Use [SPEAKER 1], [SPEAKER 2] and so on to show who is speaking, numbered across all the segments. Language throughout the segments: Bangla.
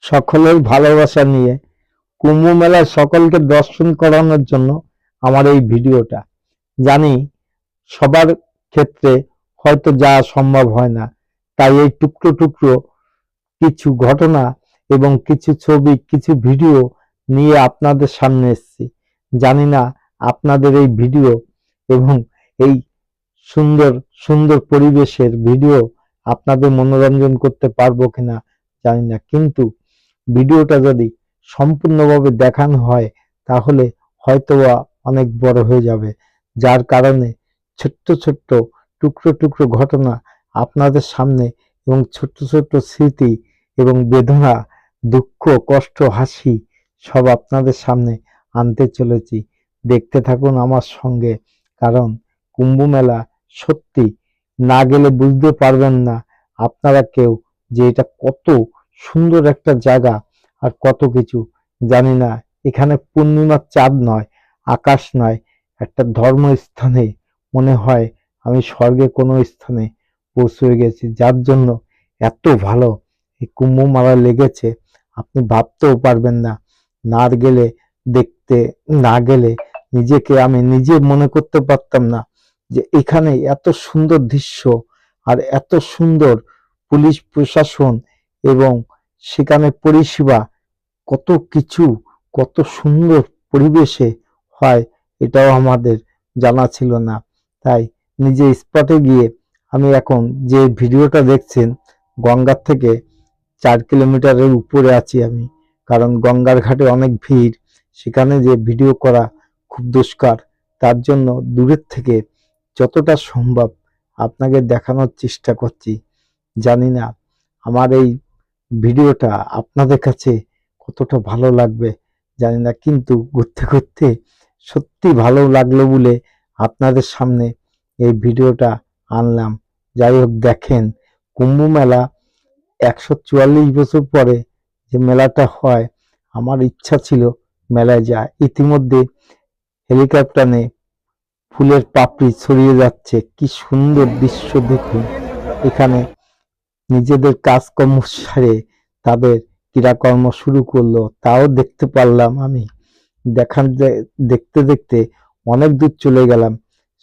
[SPEAKER 1] সকলের ভালোবাসা নিয়ে কুম্ভ মেলায় সকলকে দর্শন করানোর জন্য আমার এই ভিডিওটা। জানি সবার ক্ষেত্রে হয়তো যাওয়া সম্ভব হয় না, তাই এই টুকরো টুকরো কিছু ঘটনা এবং কিছু ছবি, কিছু ভিডিও নিয়ে আপনাদের সামনে এসেছি। জানি না আপনাদের এই ভিডিও এবং এই সুন্দর সুন্দর পরিবেশের ভিডিও আপনাদের মনোরঞ্জন করতে পারবো কিনা জানি না, কিন্তু ভিডিওটা যদি সম্পূর্ণভাবে দেখানো হয় তাহলে হয়তোবা অনেক বড় হয়ে যাবে, যার কারণে ছোট্ট ছোট্ট টুকরো টুকরো ঘটনা আপনাদের সামনে এবং ছোট্ট ছোট্ট স্মৃতি এবং বেদনা, দুঃখ, কষ্ট, হাসি সব আপনাদের সামনে আনতে চলেছি। দেখতে থাকুন আমার সঙ্গে, কারণ কুম্ভ মেলা সত্যি না গেলে বুঝতে পারবেন না আপনারা কেউ যে এটা কত সুন্দর একটা জায়গা আর কত কিছু। জানি না এখানে পূর্ণিমার চাঁদ নয়, আকাশ নয়, একটা ধর্মস্থানে মনে হয় আমি স্বর্গে কোনো স্থানে পৌঁছে গেছি, যার জন্য এত ভালো এই কুম্ভ মেলা লেগেছে আপনি ভাবতেও পারবেন না। না গেলে দেখতে, না গেলে নিজেকে আমি নিজে মনে করতে পারতাম না যে এখানে এত সুন্দর দৃশ্য আর এত সুন্দর পুলিশ প্রশাসন এবং সেখানে পরিষেবা, কত কিছু, কত সুন্দর পরিবেশে হয় এটাও আমাদের জানা ছিল না। তাই নিজে স্পটে গিয়ে আমি এখন যে ভিডিওটা দেখছেন, গঙ্গার থেকে 4 কিলোমিটারের উপরে আছি আমি, কারণ গঙ্গার ঘাটে অনেক ভিড়, সেখানে যে ভিডিও করা খুব দুষ্কার, তার জন্য দূরের থেকে যতটা সম্ভব আপনাকে দেখানোর চেষ্টা করছি। জানি না আমার এই ভিডিওটা আপনাদের কাছে কতটা ভালো লাগবে জানি না, কিন্তু ঘুরতে ঘুরতে সত্যি ভালো লাগলো বলে আপনাদের সামনে এই ভিডিওটা আনলাম। যাই হোক, দেখেন কুম্ভ মেলা 144 বছর পরে যে মেলাটা হয়, আমার ইচ্ছা ছিল মেলায় যায়। ইতিমধ্যে হেলিকপ্টারে ফুলের পাপড়ি ছড়িয়ে যাচ্ছে, কি সুন্দর দৃশ্য দেখুন। এখানে নিজেদের কাজকর্ম সারে তাদের ক্রীড়াকর্ম শুরু করলো, তাও দেখতে পারলাম আমি। দেখতে দেখতে অনেক দূর চলে গেলাম।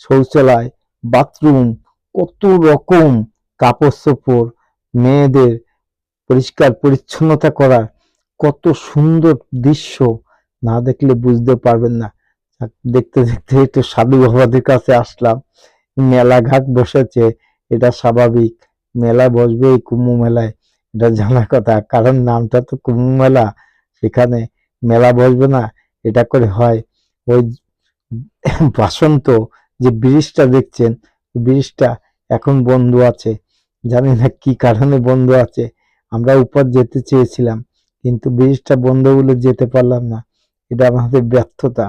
[SPEAKER 1] শৌচালয়, বাথরুম, কত রকম কাপড় চোপড়, মেয়েদের পরিষ্কার পরিচ্ছন্নতা করার কত সুন্দর দৃশ্য, না দেখলে বুঝতে পারবেন না। দেখতে দেখতে একটু সাধু বাবাদের কাছে আসলাম। মেলা ঘাট বসেছে, এটা স্বাভাবিক, মেলা বসবে এই কুম্ভ মেলায়, এটা জানা কথা, কারণ নামটা তো কুম্ভ মেলা, সেখানে মেলা বসবে না এটা করে হয়? ওই বাসন্ত যে ব্রিজটা দেখছেন, ব্রিজটা এখন বন্ধ আছে, জানি না কি কারণে বন্ধ আছে। আমরা উপর যেতে চেয়েছিলাম কিন্তু ব্রিজটা বন্ধ বলে যেতে পারলাম না, এটা আমাদের ব্যর্থতা।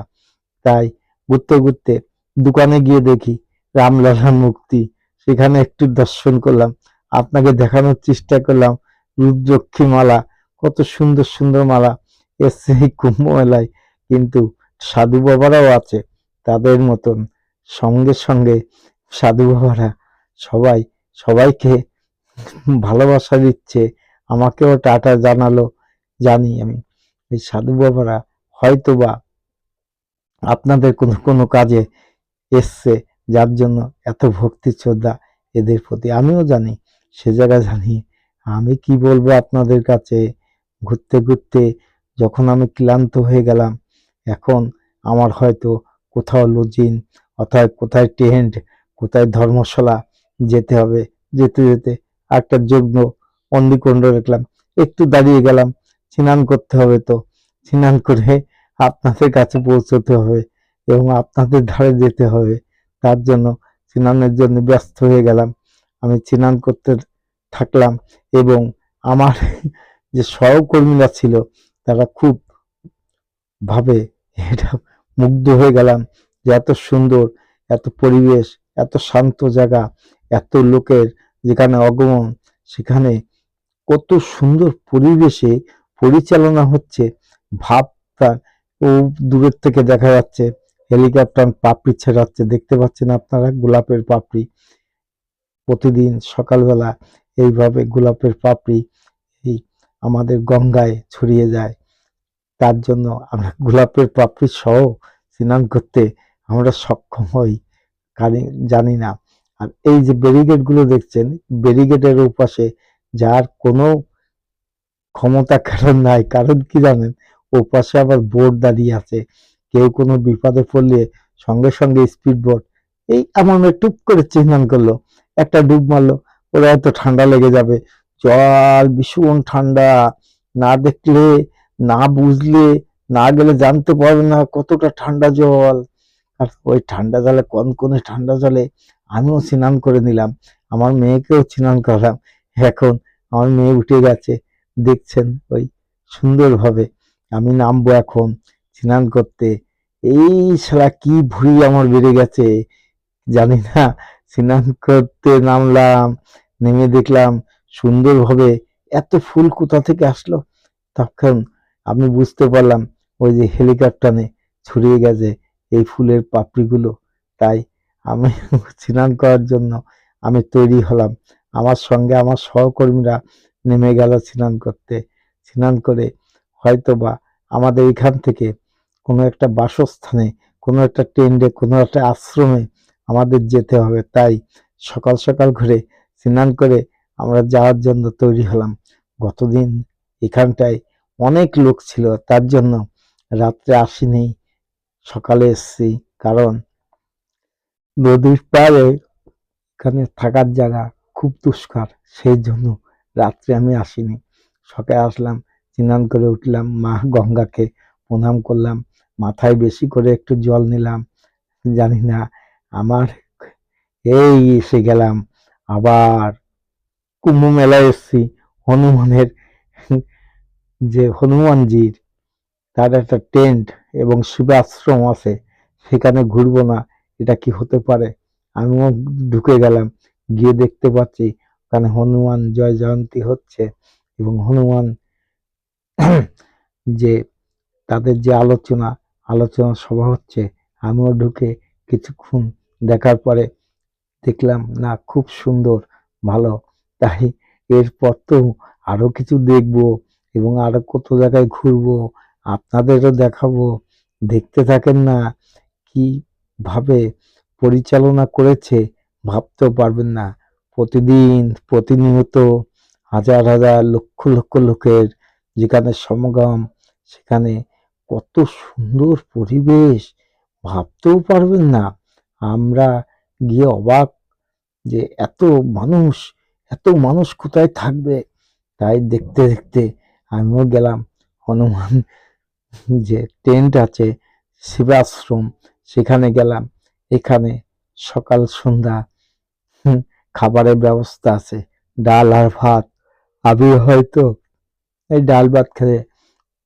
[SPEAKER 1] তাই ঘুরতে ঘুরতে দোকানে গিয়ে দেখি রামলালার মূর্তি, সেখানে একটু দর্শন করলাম, আপনাকে দেখানোর চেষ্টা করলাম। রুদ্রাক্ষী মালা, কত সুন্দর সুন্দর মালা এসছে এই কুম্ভ মেলায়, কিন্তু সাধু বাবারাও আছে তাদের মতন। সঙ্গে সঙ্গে সাধু বাবারা সবাই সবাইকে ভালোবাসা দিচ্ছে, আমাকেও টাটা জানালো। জানি আমি এই সাধু বাবারা হয়তোবা আপনাদের কোনো কোনো কাজে এসছে, যার জন্য এত ভক্তি শ্রদ্ধা এদের প্রতি। আমিও জানি, সে জায়গা জানি। আমি কি বলবো আপনাদের কাছে, ঘুরতে ঘুরতে যখন আমি ক্লান্ত হয়ে গেলাম, এখন আমার হয়তো কোথাও লজিং, অথবা কোথায় টেন্ট, কোথায় ধর্মশালা যেতে হবে। যেতে যেতে একটা যজ্ঞ অন্দিকুণ্ড দেখলাম, একটু দাঁড়িয়ে গেলাম, স্নান করতে হবে, তো স্নান করে আপনাদের কাছে পৌঁছতে হবে এবং আপনাদের ধারে যেতে হবে, তার জন্য স্নানের জন্য ব্যস্ত হয়ে গেলাম। আমি স্নান করতে থাকলাম এবং আমার যে সহকর্মীরা ছিল তারা খুব ভাবে এটা মুগ্ধ হয়ে গেলাম যে এত সুন্দর, এত পরিবেশ, এত শান্ত জায়গা, এত লোকের যেখানে আগমন, সেখানে কত সুন্দর পরিবেশে পরিচালনা হচ্ছে। ভাবটা ও দূরের থেকে দেখা যাচ্ছে হেলিকপ্টার পাপড়ি ছেড়াচ্ছে, দেখতে পাচ্ছেন আপনারা গোলাপের পাপড়ি। প্রতিদিন সকালবেলা এইভাবে গোলাপের পাপড়ি এই আমাদের গঙ্গায় ছড়িয়ে যায়। তার জন্য আমরা গোলাপের পাপড়ি সহ স্নান করতে আমরা সক্ষম হই, জানি না। আর এই যে ব্যারিকেড গুলো দেখছেন, ব্যারিকেডের ওপাশে যার কোনো ক্ষমতা কারণ নাই, কারণ কি জানেন, ওপাশে আবার বোট দাঁড়িয়ে আছে। কেউ কোনো বিপদে পড়লে সঙ্গে সঙ্গে স্পিড বোট এই এমন টুপ করে স্নান করলো, একটা ডুব মারলো, ওরা হয়তো ঠান্ডা লেগে যাবে। জল ভীষণ ঠান্ডা, না দেখলে, না বুঝলে, না গেলে জানতে পারবে না কতটা ঠান্ডা জল। আর ওই ঠান্ডা জলে, কনকনে ঠান্ডা জলে আমিও স্নান করে নিলাম, আমার মেয়েকেও স্নান করালাম। এখন আমার মেয়ে উঠে গেছে, দেখছেন ওই সুন্দরভাবে। আমি নামবো এখন স্নান করতে। এই শালা কি ভুঁড়ি আমার বেড়ে গেছে জানি না। স্নান করতে নামলাম, নেমে দেখলাম সুন্দরভাবে এত ফুল কোথা থেকে আসলো। তখন আমি বুঝতে পারলাম ওই যে হেলিকপ্টারে ছড়িয়ে গেছে এই ফুলের পাপড়িগুলো। তাই আমি স্নান করার জন্য আমি তৈরি হলাম। আমার সঙ্গে আমার সহকর্মীরা নেমে গেল স্নান করতে। স্নান করে হয়তোবা আমাদের এখান থেকে কোনো একটা বাসস্থানে, কোনো একটা টেন্টে, কোনো একটা আশ্রমে আমাদের যেতে হবে। তাই সকাল সকাল করে স্নান করে আমরা যাওয়ার জন্য তৈরি হলাম। গতদিন এখানটায় অনেক লোক ছিল, তার জন্য রাত্রে আসিনি, সকালে এসছি। কারণ নদীর পাড়ে এখানে থাকার জায়গা খুব দুষ্কার, সেই জন্য রাত্রে আমি আসিনি। সকালে আসলাম, স্নান করে উঠলাম, মা গঙ্গাকে প্রণাম করলাম, মাথায় বেশি করে একটু জল নিলাম। জানি না আমার, এই এসে গেলাম আবার কুম্ভ মেলায় এসছি। হনুমানের যে হনুমানজির তার একটা টেন্ট এবং শিবাশ্রম আছে, সেখানে ঘুরবো না এটা কি হতে পারে। আমিও ঢুকে গেলাম, গিয়ে দেখতে পাচ্ছি ওখানে হনুমান জয় জয়ন্তী হচ্ছে এবং হনুমান যে তাদের যে আলোচনা সভা হচ্ছে। আমিও ঢুকে কিছুক্ষণ দেখার পরে দেখলাম না, খুব সুন্দর, ভালো। তাই এরপর তো আরো কিছু দেখবো এবং আরো কত জায়গায় ঘুরবো, আপনাদেরও দেখাবো। দেখতে থাকেন না, কি ভাবে পরিচালনা করেছে ভাবতেও পারবেন না। প্রতিদিন প্রতিনিয়ত হাজার হাজার লক্ষ লক্ষ লোকের যেখানে সমাগম, সেখানে কত সুন্দর পরিবেশ ভাবতেও পারবেন না। আমরা গিয়ে অবাক যে এত মানুষ কোথায় থাকবে। তাই দেখতে দেখতে আমিও গেলাম হনুমান যে টেন্ট আছে, শিবাশ্রম, সেখানে গেলাম। এখানে সকাল সন্ধ্যা খাবারের ব্যবস্থা আছে, ডাল আর ভাত। আমি হয়তো এই ডাল ভাত খেয়ে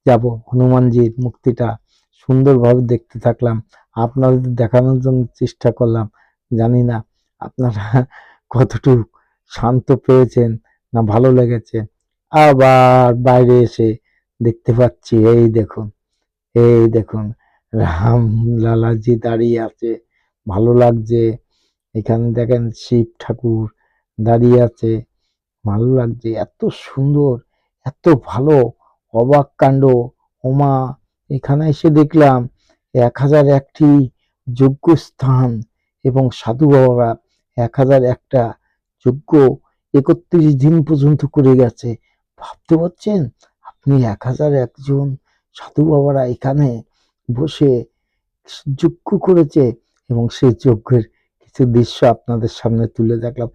[SPEAKER 1] যাব, হনুমানজির মূর্তিটা সুন্দরভাবে দেখতে থাকলাম, আপনাদের দেখানোর জন্য চেষ্টা করলাম। জানি না আপনারা কতটুকু শান্ত পেয়েছেন না ভালো লেগেছে। আবার বাইরে এসে দেখতে পাচ্ছি, এই দেখুন রাম লালাজি দাঁড়িয়ে আছে, ভালো লাগছে। এখানে দেখেন শিব ঠাকুর দাঁড়িয়ে আছে, ভালো লাগছে, এত সুন্দর, এত ভালো, অবাক কাণ্ড। ওমা, এখানে এসে দেখলাম 1001টি যোগ্য স্থান এবং সাধু বাবারা 1001টা যজ্ঞ 31 দিন পর্যন্ত করে গেছে। ভাবতে পারছেন আপনি, 1001জন সাধু বাবারা এখানে বসে যজ্ঞ করেছে এবং সেই যজ্ঞের কিছু দৃশ্য আপনাদের সামনে তুলে দেখলাম।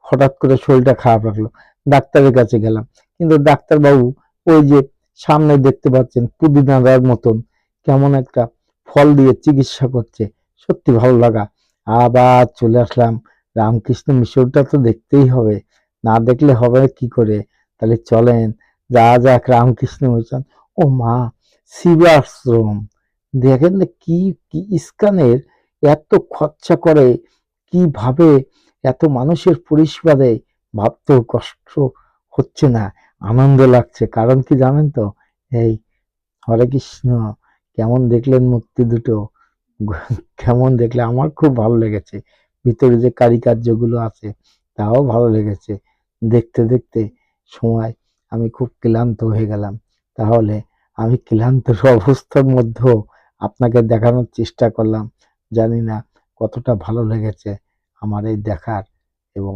[SPEAKER 1] হঠাৎ করে শরীরটা খারাপ লাগলো, ডাক্তারের কাছে গেলাম, কিন্তু ডাক্তারবাবু ওই যে সামনে দেখতে পাচ্ছেন পুদিনার মতন কেমন একটা ফল দিয়ে চিকিৎসা করছে। সত্যি ভালো লাগা। আবার চলে আসলাম রামকৃষ্ণ মিশনটা তো দেখতেই হবে, না দেখলে হবে কি করে। তাহলে চলেন, যা যাক রামকৃষ্ণ মিশন। ও মা, শিবাশ্রম দেখেন না, কি কি ইস্কানের এত খরচা করে, কিভাবে এত মানুষের পরিষেবা দেয়, ভাবতেও কষ্ট হচ্ছে না, আনন্দ লাগছে। কারণ কি জানেন তো, এই হরে কৃষ্ণ, কেমন দেখলেন মূর্তি দুটো, কেমন দেখলে, আমার খুব ভালো লেগেছে। ভিতরে যে কারিকার্যগুলো আছে তাও ভালো লেগেছে। দেখতে দেখতে সময় আমি খুব ক্লান্ত হয়ে গেলাম। তাহলে আমি ক্লান্তের অবস্থার মধ্যেও আপনাকে দেখানোর চেষ্টা করলাম। জানি না কতটা ভালো লেগেছে আমার এই দেখার এবং